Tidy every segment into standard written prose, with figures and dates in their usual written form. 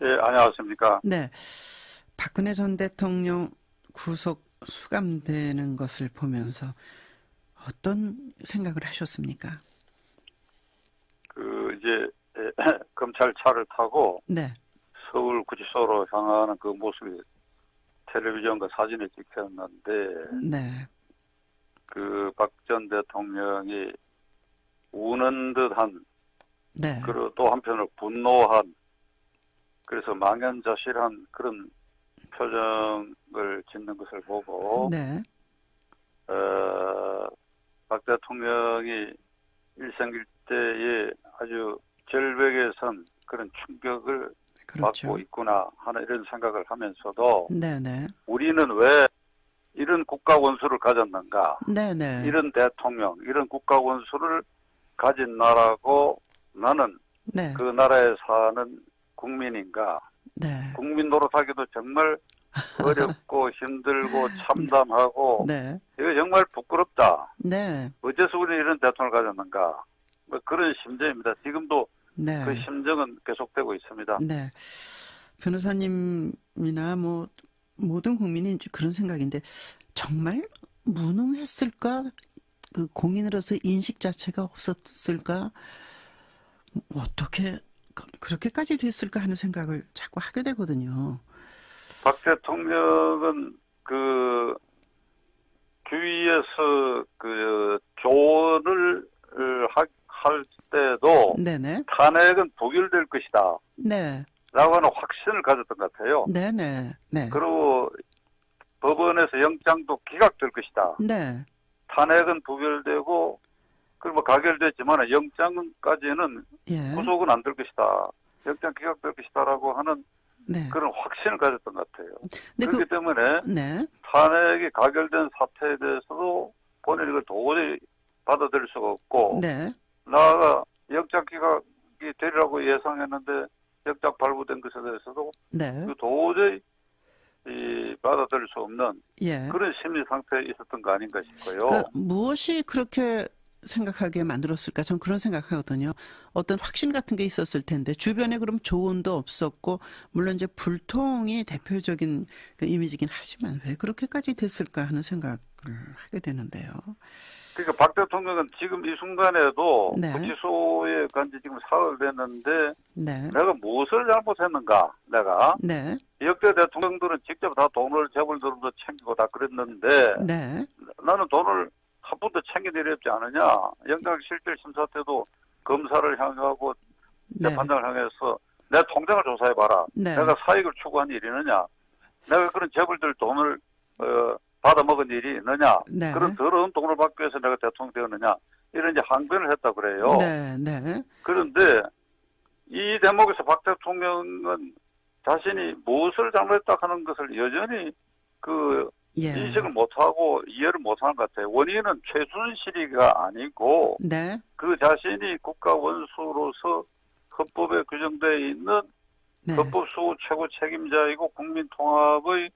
예, 안녕하십니까. 네. 박근혜 전 대통령 구속 수감되는 것을 보면서 어떤 생각을 하셨습니까? 이제, 검찰 차를 타고 네. 서울 구치소로 향하는 그 모습이 텔레비전과 사진에 찍혔는데, 네. 그 박 전 대통령이 우는 듯한, 네. 그리고 또 한편으로 분노한, 그래서 망연자실한 그런 표정을 짓는 것을 보고, 네. 어, 박 대통령이 일생일대에 아주 절벽에 선 그런 충격을 받고 그렇죠. 있구나 하는 이런 생각을 하면서도 네네. 우리는 왜 이런 국가 원수를 가졌는가? 네네. 이런 대통령, 이런 국가 원수를 가진 나라고 나는 네. 그 나라에 사는 국민인가? 네. 국민 노릇하기도 정말 어렵고 힘들고 참담하고 네. 이거 정말 부끄럽다. 네. 어째서 우리 이런 대통령을 가졌는가? 뭐 그런 심정입니다. 지금도 그 네. 심정은 계속되고 있습니다. 네. 변호사님이나 뭐 모든 국민이 이제 그런 생각인데 정말 무능했을까? 그 공인으로서 인식 자체가 없었을까? 어떻게 그렇게까지 됐을까 하는 생각을 자꾸 하게 되거든요. 박 대통령은 그 주위에서 그 조언을 할 때도 네네. 탄핵은 부결될 것이다. 네. 라고 하는 확신을 가졌던 것 같아요. 네네. 네. 그리고 법원에서 영장도 기각될 것이다. 네. 탄핵은 부결되고 그리고 가결됐지만 영장까지는 예. 구속은 안 될 것이다. 영장 기각될 것이다라고 하는 네. 그런 확신을 가졌던 것 같아요. 근데 그렇기 때문에 네. 탄핵이 가결된 사태에 대해서도 본인이 이걸 도저히 받아들일 수가 없고 네. 나아가 영장 기각이 되리라고 예상했는데 영장 발부된 것에 대해서도 네. 도저히 받아들일 수 없는 예. 그런 심리 상태에 있었던 거 아닌가 싶어요. 그러니까 무엇이 그렇게 생각하게 만들었을까? 전 그런 생각하거든요. 어떤 확신 같은 게 있었을 텐데 주변에 그럼 조언도 없었고 물론 이제 불통이 대표적인 그 이미지긴 하지만 왜 그렇게까지 됐을까 하는 생각을 하게 되는데요. 그러니까 박 대통령은 지금 이 순간에도 네. 구치소에 간지 지금 사흘 됐는데 네. 내가 무엇을 잘못했는가? 내가 네. 역대 대통령들은 직접 다 돈을 재벌들도 챙기고 다 그랬는데 네. 나는 돈을 한 푼도 챙긴 일이 없지 않느냐. 영장실질 심사 때도 검사를 향하고 네. 재판장을 향해서 내 통장을 조사해봐라. 네. 내가 사익을 추구한 일이 있느냐. 내가 그런 재벌들 돈을 받아먹은 일이 있느냐. 네. 그런 더러운 돈을 받기 위해서 내가 대통령 되었느냐. 이런 이제 항변을 했다 그래요. 네. 네. 그런데 이 대목에서 박 대통령은 자신이 무엇을 잘못했다 하는 것을 여전히 그 예. 인식을 못하고 이해를 못하는 것 같아요. 원인은 최순실이가 아니고 네. 그 자신이 국가 원수로서 헌법에 규정되어 있는 네. 헌법수호 최고 책임자이고 국민 통합의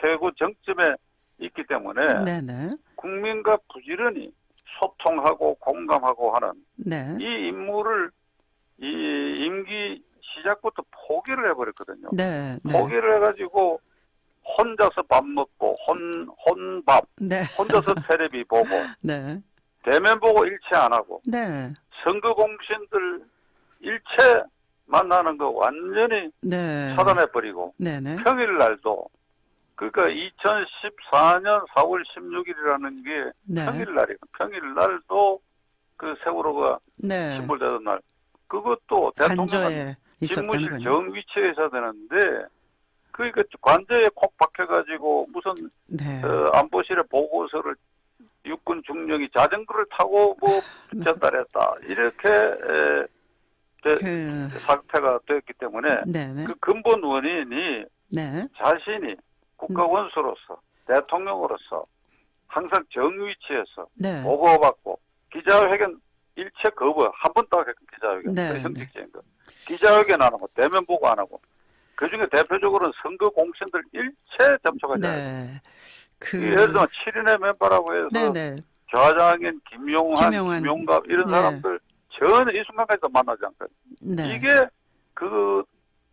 최고 정점에 있기 때문에 네네. 국민과 부지런히 소통하고 공감하고 하는 네. 이 임무를 이 임기 시작부터 포기를 해버렸거든요. 네. 네. 포기를 해가지고 혼자서 밥 먹고 혼밥 네. 혼자서 텔레비 보고 네. 대면 보고 일체 안 하고 네. 선거 공신들 일체 만나는 거 완전히 네. 차단해버리고 네네. 평일날도 그러니까 2014년 4월 16일이라는 게 네. 평일날이에요. 평일날도 그 세월호가 네. 침몰되던 날 그것도 대통령은 관저에 있었다는 집무실 거죠. 정 위치에 있어야 되는데 그러니까 관저에 콕 박혀가지고 무슨 네. 안보실에 보고서를 육군 중령이 자전거를 타고 뭐 전달했다 이렇게 그, 사태가 됐기 때문에 네네. 그 근본 원인이 네. 자신이 국가 원수로서 대통령으로서 항상 정위치에서 네. 보고받고 기자회견 일체 거부 한 번도 하겠 기자회견 네, 그 형식적인 거 기자회견 안 하고 대면 보고 안 하고 그중에 대표적으로는 선거 공신들 일체 접촉하지 않아요. 네. 그, 예를 들면 7인의 멤버라고 해서 네네. 좌장인 김용한, 김용한. 김용갑 이런 네. 사람들 전혀 이 순간까지도 만나지 않거든요. 네. 이게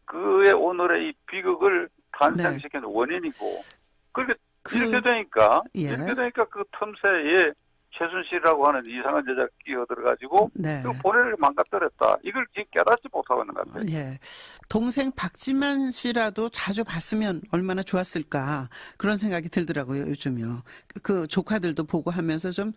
그의 그게 오늘의 이 비극을 탄생시킨 원인이고, 그렇게 이렇게 되니까 예. 이렇게 되니까 그 틈새에 최순실이라고 하는 이상한 여자 끼어들어가지고 네. 그 본회를 망가뜨렸다. 이걸 지금 깨닫지 못하고 있는 것 같아요. 예. 동생 박지만 씨라도 자주 봤으면 얼마나 좋았을까 그런 생각이 들더라고요, 요즘요. 그 조카들도 보고 하면서 좀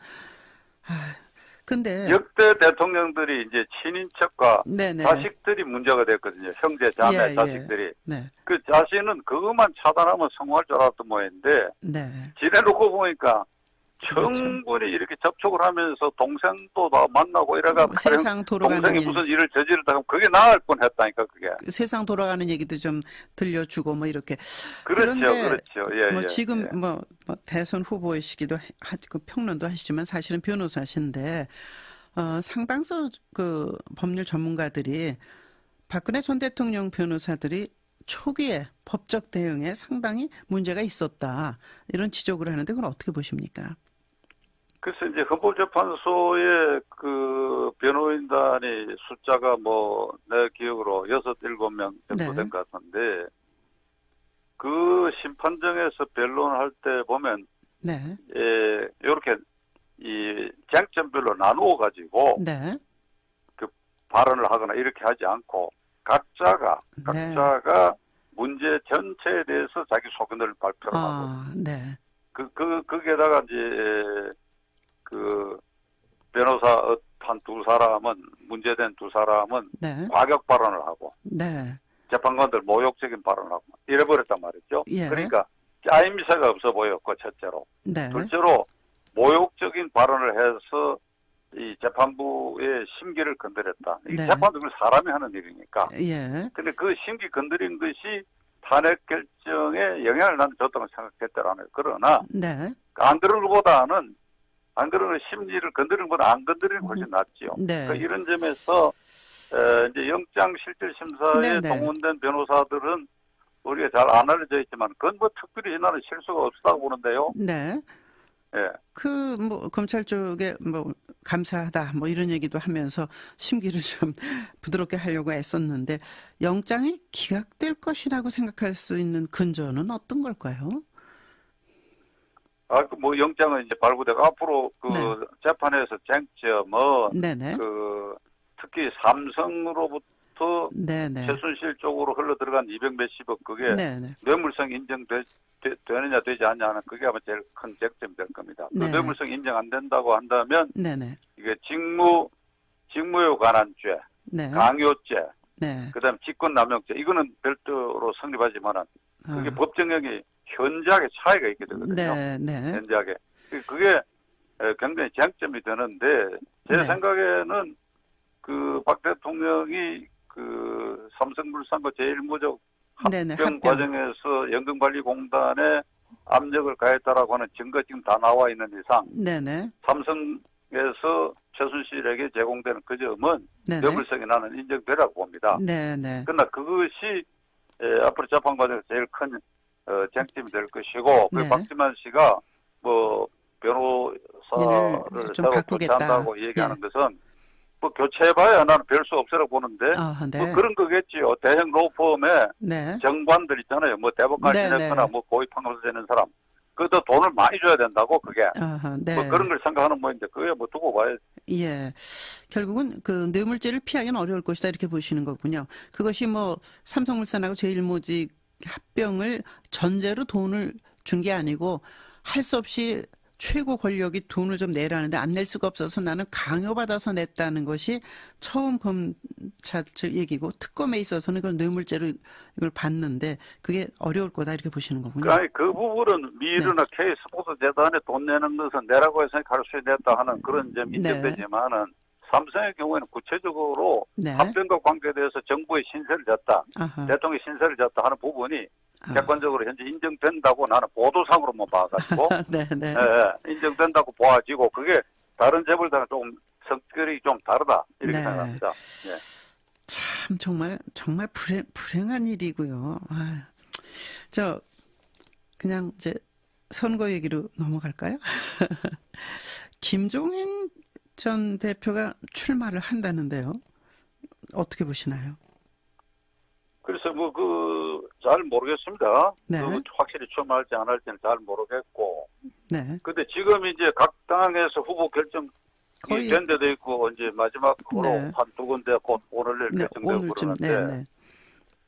근데 역대 대통령들이 이제 친인척과 네네. 자식들이 문제가 됐거든요. 형제, 자매, 예, 예. 자식들이. 네. 그 자신은 그것만 차단하면 성공할 줄 알았던 모양인데 네. 지내놓고 보니까 그렇죠. 충분히 이렇게 접촉을 하면서 동생도 다 만나고 이래가 세상 돌아가는 동생이 일. 무슨 일을 저지르다 하면 그게 나을 뻔했다니까 그게. 세상 돌아가는 얘기도 좀 들려주고 뭐 이렇게. 그렇죠, 그런데 그렇죠. 예, 뭐 예, 지금 예. 뭐 대선 후보이시기도 그 평론도 하시지만 사실은 변호사신데 상당수 그 법률 전문가들이 박근혜 전 대통령 변호사들이 초기에 법적 대응에 상당히 문제가 있었다 이런 지적을 하는데 그건 어떻게 보십니까? 그래서 이제 헌법재판소의 그 변호인단이 숫자가 뭐 내 기억으로 6-7명 정도 네. 된 것 같은데 그 심판정에서 변론을 할 때 보면 네, 이렇게 이 쟁점별로 나누어 가지고 네, 발언을 하거나 이렇게 하지 않고 각자가 네. 문제 전체에 대해서 자기 소견을 발표를 하고 네, 거기에다가 이제 그 변호사 한 두 사람은 문제된 두 사람은 네, 과격 발언을 하고 네, 재판관들 모욕적인 발언을 하고 이래버렸단 말이죠. 예. 그러니까 짜임새가 없어 보였고 첫째로, 네, 둘째로 모욕적인 발언을 해서 이 재판부의 심기를 건드렸다. 이 네. 재판부는 사람이 하는 일이니까. 예, 근데 그 심기 건드린 것이 탄핵 결정에 영향을 나는 줬다고 생각했더라고요. 그러나 네, 안 그런 것보다는 안 그러는 심리를 건드리는 것보다 안 건드리는 것이 훨씬 낫지요. 네. 그러니까 이런 점에서 이제 영장실질심사에 네, 네. 동원된 변호사들은 우리가 잘 안 알려져 있지만 그건 뭐 특별히 나는 실수가 없다고 보는데요. 네. 예. 그 뭐 검찰 쪽에 뭐 감사하다 뭐 이런 얘기도 하면서 심기를 좀 부드럽게 하려고 애썼는데 영장이 기각될 것이라고 생각할 수 있는 근거는 어떤 걸까요? 그 뭐 영장은 이제 발부되고 앞으로 그 네. 재판에서 쟁점은 네네. 그 특히 삼성으로부터 네네. 최순실 쪽으로 흘러 들어간 200 몇십억 그게 네네. 뇌물성 인정되느냐 되지 않냐는 그게 아마 제일 큰 쟁점이 될 겁니다. 그 네. 뇌물성 인정 안 된다고 한다면 네네. 이게 직무에 관한 죄, 네. 강요죄, 네. 그다음 직권남용죄 이거는 별도로 성립하지만은 그게 법정형이 현저하게 차이가 있게 되거든요. 네. 네. 현저하게. 그게 굉장히 쟁점이 되는데 제 네. 생각에는 그 박 대통령이 그 삼성물산과 제일모적 네네. 합병 과정에서 연금관리공단에 압력을 가했다라고 하는 증거 지금 다 나와 있는 이상 네네. 삼성에서 최순실에게 제공되는 그 점은 네네. 뇌물성이 나는 인정되라고 봅니다. 네네. 그러나 그것이 앞으로 재판 과정에서 제일 큰 쟁점이 될 것이고 그 네. 박지만 씨가 뭐 변호사를 일을 좀 새로 바꾸겠다. 교체한다고 얘기하는 예. 것은 뭐 교체해봐야 나는 별 수 없으라고 보는데 네. 뭐 그런 거겠지요. 대형 로펌에 네. 정관들 있잖아요. 뭐 대법관 네, 지냈거나 네. 뭐 고위 판검사 되는 사람 그것도 돈을 많이 줘야 된다고 그게 네. 뭐 그런 걸 생각하는 모양인데 그게 뭐 두고 봐야지. 예. 결국은 그 뇌물죄를 피하기는 어려울 것이다 이렇게 보시는 거군요. 그것이 뭐 삼성물산하고 제일모직 합병을 전제로 돈을 준 게 아니고 할 수 없이 최고 권력이 돈을 좀 내라는데 안 낼 수가 없어서 나는 강요받아서 냈다는 것이 처음 검찰 얘기고 특검에 있어서는 그걸 뇌물죄로 이걸 받는데 그게 어려울 거다 이렇게 보시는 거군요. 아니 그 부분은 미르나 K스포츠 재단에 돈 내는 것은 내라고 해서 할 수 있다 하는 그런 점이 네. 인정되지만은 삼성의 경우에는 구체적으로 네. 합병과 관계돼서 정부의 신세를 졌다, 아하. 대통령의 신세를 졌다 하는 부분이 아. 객관적으로 현재 인정된다고 나는 보도상으로만 봐가지고 네, 네. 인정된다고 보아지고 그게 다른 재벌들은 조금 성격이 좀 다르다 이렇게 네. 생각합니다. 예. 참 정말 불행한 일이고요. 저 그냥 이제 선거 얘기로 넘어갈까요? 김종인 전 대표가 출마를 한다는데요. 어떻게 보시나요? 그래서 뭐 잘 모르겠습니다. 네. 확실히 출마할지 안 할지는 잘 모르겠고. 네. 근데 지금 이제 각 당에서 후보 결정이 거의 된 데도 있고 이제 마지막으로 네. 한두 군데 곧 오늘 내일 네, 결정되고 오늘쯤 그러는데 네, 네.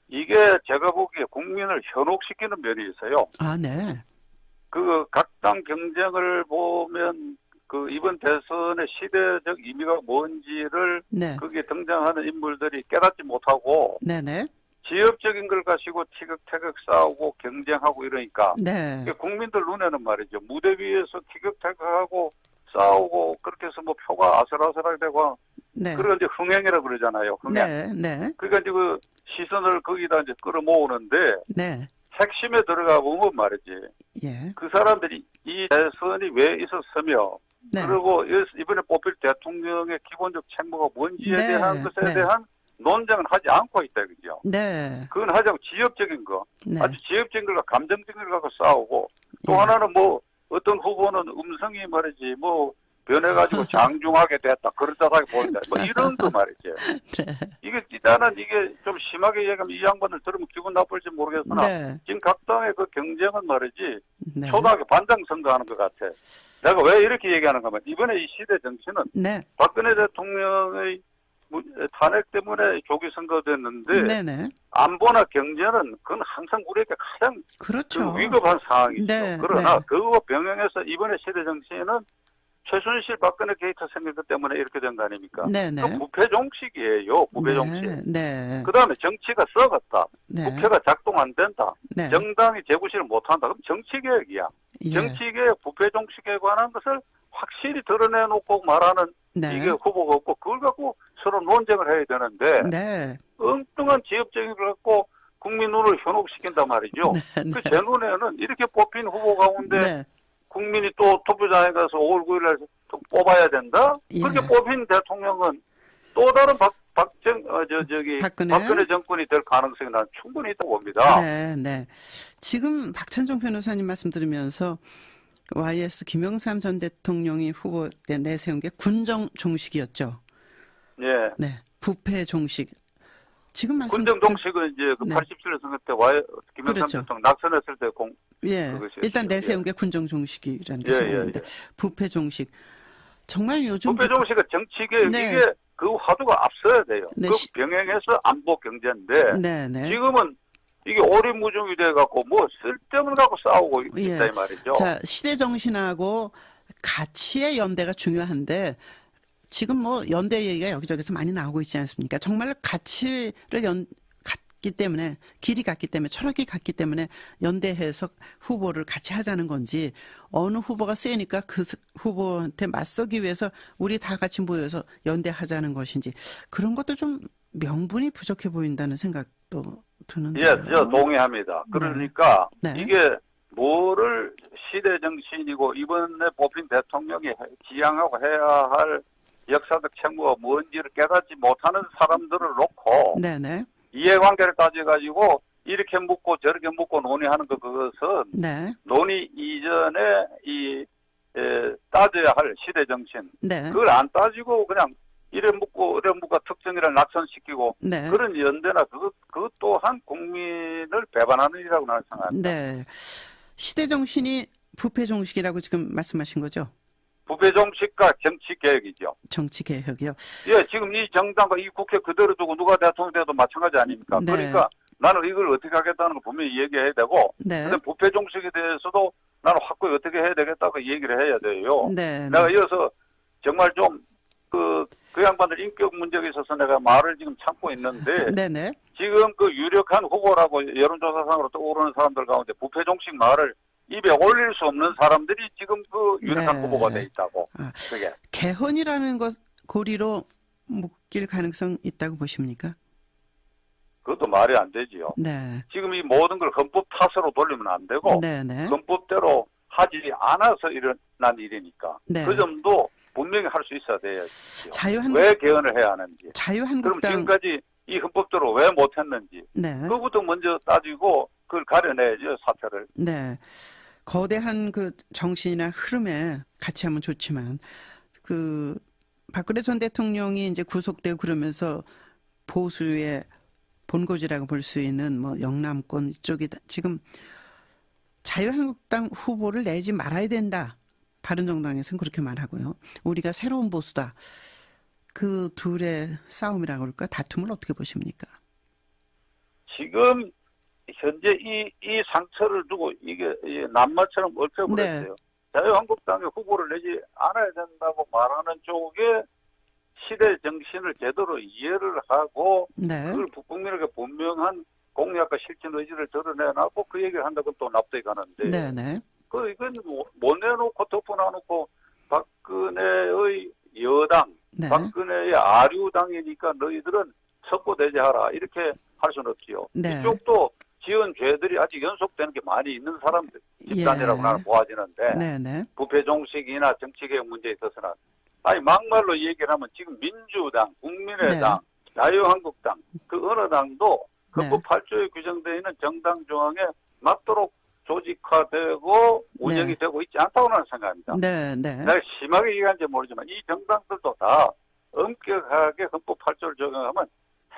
이게 제가 보기에 국민을 현혹시키는 면이 있어요. 아, 네. 각 당 경쟁을 보면 이번 대선의 시대적 의미가 뭔지를 네. 거기에 등장하는 인물들이 깨닫지 못하고 네, 네. 지역적인 걸 가지고 티격태격 싸우고 경쟁하고 이러니까 네. 국민들 눈에는 말이죠. 무대 위에서 티격태격하고 싸우고 그렇게 해서 뭐 표가 아슬아슬하게 되고 네. 그걸 이제 흥행이라고 그러잖아요. 흥행. 네. 네. 그러니까 이제 시선을 거기다 이제 끌어모으는데 네. 핵심에 들어가 보면 말이지. 예. 그 사람들이 이 대선이 왜 있었으며 네. 그리고 이번에 뽑힐 대통령의 기본적 책무가 뭔지에 네. 대한 것에 네. 대한 논쟁은 하지 않고 있다 그죠. 네. 그건 하자고 지역적인 거, 네. 아주 지역적인 걸과 감정적인 걸 갖고 싸우고 또 예. 하나는 뭐 어떤 후보는 음성이 말이지 뭐 변해가지고 장중하게 됐다 그렇다하게 보인다 뭐 이런 거 말이지. 네. 이게 나는 이게 좀 심하게 얘기하면 이 양반을 들으면 기분 나쁠지 모르겠으나 네. 지금 각 당의 그 경쟁은 말이지 네. 초등학교 반장 선거하는 것 같아. 내가 왜 이렇게 얘기하는가 하면 이번에 이 시대 정치는 네. 박근혜 대통령의 탄핵 때문에 조기 선거됐는데 네, 네. 안보나 경제는 그건 항상 우리에게 가장 그렇죠. 위급한 상황이죠. 네, 그러나 네. 그거 병행해서 이번에 시대 정치는 최순실 박근혜 게이트 생겼기 때문에 이렇게 된 거 아닙니까? 네, 네. 그 부패 정식이에요. 부패 정식. 네. 네. 그다음에 정치가 썩었다. 네. 부패가 작동 안 된다. 네. 정당이 재구실을 못한다. 그럼 정치개혁이야. 예. 정치개혁, 부패 정치에 관한 것을 확실히 드러내놓고 말하는 네. 이게 후보가 없고 그걸 갖고 서로 논쟁을 해야 되는데 네. 엉뚱한 지역적인 걸 갖고 국민 눈을 현혹시킨단 말이죠. 네. 네. 제 눈에는 이렇게 뽑힌 후보 가운데 네. 국민이 또 투표장에 가서 5월 9일 날 또 뽑아야 된다? 예. 그렇게 뽑힌 대통령은 또 다른 박근혜 정권이 될 가능성이 난 충분히 있다고 봅니다. 네, 네. 지금 박찬종 변호사님 말씀 들으면서 YS 김영삼 전 대통령이 후보 때 내세운 게 군정 종식이었죠. 예. 네. 부패 종식. 지금 말씀 군정 종식은 이제 네. 87년 선거 때 김영삼 그렇죠. 대통령 낙선했을 때 예. 그것이었죠. 일단 내세운 예. 게 군정 종식이라는 게 예, 생각나는데 예, 예. 부패 종식. 정말 요즘 부패 종식은 정치개혁 네. 이게 그 화두가 앞서야 돼요. 네. 그 병행해서 안보 경제인데 네, 네. 지금은 이게 오리무중이 돼갖고 뭐 쓸데없는 갖고 싸우고 예. 있다 이 말이죠. 자, 시대 정신하고 가치의 연대가 중요한데 지금 뭐 연대 얘기가 여기저기서 많이 나오고 있지 않습니까? 정말 가치를 같기 때문에 길이 같기 때문에 철학이 같기 때문에 연대해서 후보를 같이 하자는 건지 어느 후보가 세니까 그 후보한테 맞서기 위해서 우리 다 같이 모여서 연대하자는 것인지 그런 것도 좀 명분이 부족해 보인다는 생각도 드는데요. 예, 저 동의합니다. 그러니까 네. 이게 뭐를 시대 정신이고 이번에 뽑힌 대통령이 지향하고 해야 할 역사적 책무가 뭔지를 깨닫지 못하는 사람들을 놓고 네네. 이해관계를 따져가지고 이렇게 묻고 저렇게 묻고 논의하는 그것은 네. 논의 이전에 따져야 할 시대 정신 네. 그걸 안 따지고 그냥 이래 묻고 이래 묻고 특정이를 낙선시키고 네. 그런 연대나 그것 또한 국민을 배반하는 일이라고 나는 생각합니다. 네. 시대 정신이 부패 정식이라고 지금 말씀하신 거죠? 부패 정식과 정치 개혁이죠. 정치 개혁이요. 예, 지금 이 정당과 이 국회 그대로 두고 누가 대통령 돼도 마찬가지 아닙니까? 네. 그러니까 나는 이걸 어떻게 하겠다는 걸 분명히 얘기해야 되고 네. 근데 부패 정식에 대해서도 나는 확고히 어떻게 해야 되겠다고 얘기를 해야 돼요. 네. 내가 이어서 정말 좀 그 양반들 인격 문제에 있어서 내가 말을 지금 참고 있는데 네네. 지금 그 유력한 후보라고 여론조사상으로 떠오르는 사람들 가운데 부패 정식 말을 입에 올릴 수 없는 사람들이 지금 그 유력한 네. 후보가 돼 있다고. 아, 그게. 개헌이라는 것 고리로 묶일 가능성 있다고 보십니까? 그것도 말이 안 되지요. 네. 지금 이 모든 걸 헌법 탓으로 돌리면 안 되고 네네. 헌법대로 하지 않아서 일어난 일이니까 네. 그 점도 분명히 할 수 있어야 돼야죠. 자유한국 왜 개헌을 해야 하는지. 그럼 자유한국당 지금까지 이 헌법대로 왜 못했는지 네. 그것부터 먼저 따지고 그걸 가려내야죠, 사태를. 네. 거대한 그 정신이나 흐름에 같이 하면 좋지만 그 박근혜 전 대통령이 이제 구속되고 그러면서 보수의 본고지라고 볼 수 있는 뭐 영남권 이쪽이 지금 자유한국당 후보를 내지 말아야 된다. 바른정당에서는 그렇게 말하고요. 우리가 새로운 보수다. 그 둘의 싸움이라고 그럴까? 다툼을 어떻게 보십니까? 지금 현재 이 상처를 두고 이게 남마처럼 얽혀버렸어요. 네. 자유한국당의 후보를 내지 않아야 된다고 말하는 쪽에 시대 정신을 제대로 이해를 하고 네. 그걸 국민에게 분명한 공약과 실천 의지를 드러내놨고 그 얘기를 한다고 또 납득이 가는데 네네. 이건 못 내놓고 덮어놔놓고 박근혜의 여당, 네. 박근혜의 아류당이니까 너희들은 첩보대제하라 이렇게 할 수는 없지요. 네. 이쪽도 지은 죄들이 아직 연속되는 게 많이 있는 사람들 집단이라고 나는 보아지는데 네네. 부패 종식이나 정치개혁 문제에 있어서는 아니 막말로 얘기를 하면 지금 민주당, 국민의당, 자유한국당 그 어느 당도 헌법 8조에 규정되어 있는 정당 조항에 맞도록 조직화되고 운영이 되고 있지 않다고 나는 생각합니다. 네네. 내가 심하게 얘기하는지 모르지만 이 정당들도 다 엄격하게 헌법 8조를 적용하면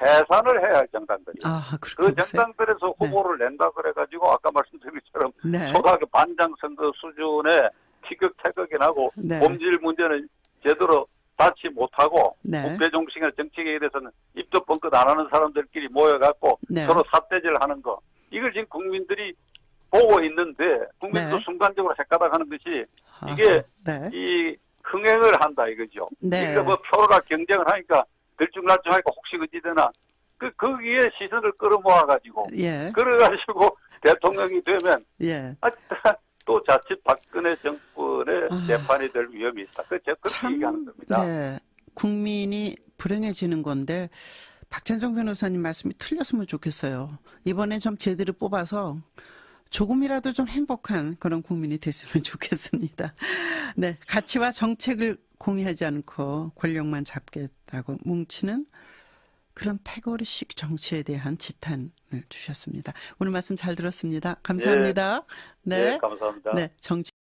해산을 해야 할 정당들이에요. 아, 그 정당들에서 후보를 낸다 그래가지고 아까 말씀드린 것처럼 네. 초등학교 반장 선거 수준의 티격태격이 나고 네. 본질 문제는 제대로 닿지 못하고 네. 부패 종식이나 정치계에 대해서는 입도 뻥끗 안 하는 사람들끼리 모여갖고 네. 서로 삿대질하는 거 이걸 지금 국민들이 보고 있는데 국민도 네. 순간적으로 헷가닥하는 것이 이게 네. 이 흥행을 한다 이거죠. 네. 이거 뭐 표가 경쟁을 하니까 들쭉날쭉하니까 혹시 어찌되나 거기에 시선을 끌어모아가지고 예. 그래가지고 대통령이 되면 예. 또 자칫 박근혜 정권의 재판이 될 위험이 있다. 그렇게 얘기하는 겁니다. 네. 국민이 불행해지는 건데 박찬정 변호사님 말씀이 틀렸으면 좋겠어요. 이번에 좀 제대로 뽑아서 조금이라도 좀 행복한 그런 국민이 됐으면 좋겠습니다. 네, 가치와 정책을 공유하지 않고 권력만 잡겠다고 뭉치는 그런 패거리식 정치에 대한 지탄을 주셨습니다. 오늘 말씀 잘 들었습니다. 감사합니다. 네, 네, 감사합니다. 네, 정치